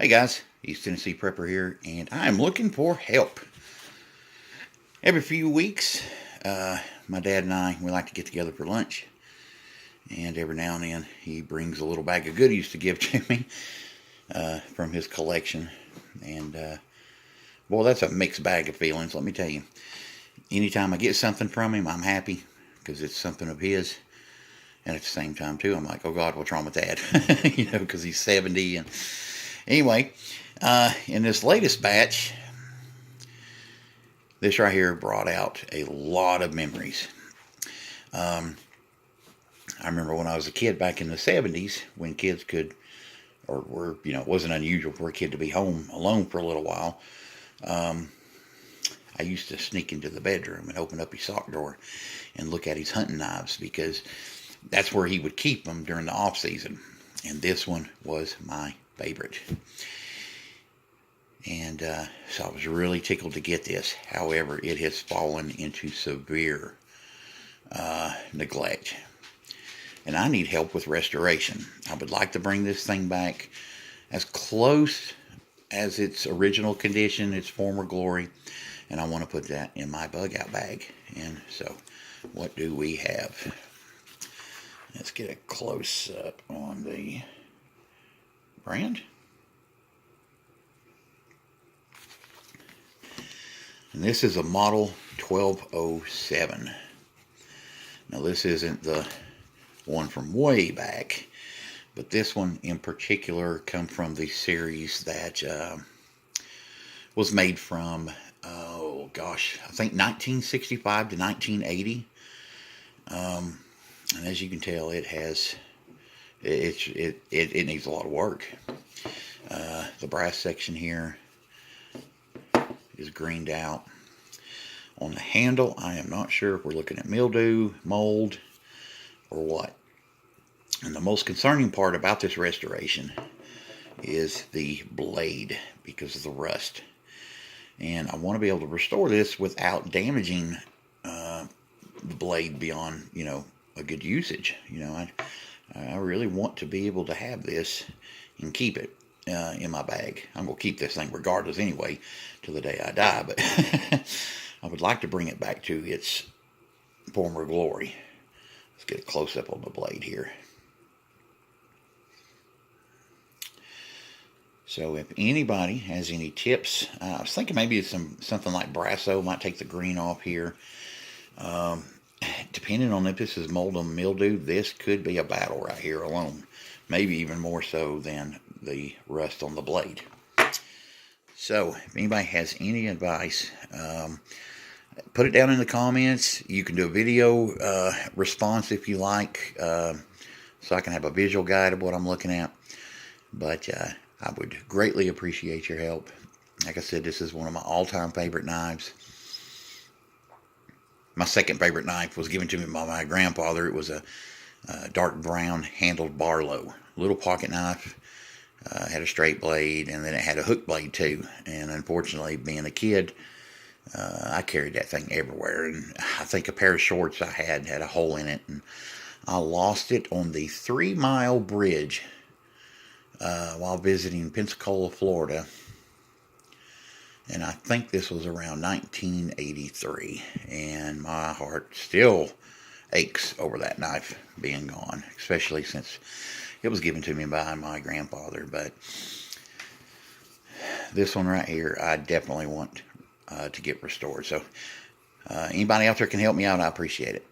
Hey guys, East Tennessee Prepper here, and I'm looking for help. Every few weeks, my dad and we like to get together for lunch, and every now and then he brings a little bag of goodies to give to me from his collection, and boy, that's a mixed bag of feelings, let me tell you. Anytime I get something from him, I'm happy because it's something of his. And at the same time, too, I'm like, oh, God, what's wrong with that? Because he's 70. And anyway, in this latest batch, this right here brought out a lot of memories. I remember when I was a kid back in the 70s, when kids could, or were, it wasn't unusual for a kid to be home alone for a little while. I used to sneak into the bedroom and open up his sock drawer and look at his hunting knives because that's where he would keep them during the off season. And this one was my favorite. And so I was really tickled to get this. However, it has fallen into severe neglect. And I need help with restoration. I would like to bring this thing back as close as its original condition, its former glory. And I want to put that in my bug out bag. And so, what do we have? Let's get a close up on the brand. And this is a model 1207. Now this isn't the one from way back, but this one in particular comes from the series that was made from, I think 1965 to 1980. And as you can tell, it needs a lot of work. The brass section here is greened out. On the handle, I am not sure if we're looking at mildew, mold, or what. And the most concerning part about this restoration is the blade because of the rust. And I want to be able to restore this without damaging the blade beyond, a good usage. I really want to be able to have this and keep it in my bag. I'm going to keep this thing regardless anyway till the day I die, but I would like to bring it back to its former glory. Let's get a close-up on the blade here. So if anybody has any tips, I was thinking maybe something like Brasso might take the green off here. Depending on if this is mold and mildew, this could be a battle right here alone. Maybe even more so than the rust on the blade. So, if anybody has any advice, put it down in the comments. You can do a video response if you like, so I can have a visual guide of what I'm looking at. But I would greatly appreciate your help. Like I said, this is one of my all-time favorite knives. My second favorite knife was given to me by my grandfather. It was a dark brown handled Barlow. Little pocket knife. Had a straight blade, and then it had a hook blade too. And unfortunately, being a kid, I carried that thing everywhere. And I think a pair of shorts I had a hole in it. And I lost it on the 3 Mile Bridge while visiting Pensacola, Florida. And I think this was around 1983. And my heart still aches over that knife being gone, especially since it was given to me by my grandfather. But this one right here, I definitely want to get restored. So anybody out there can help me out, I appreciate it.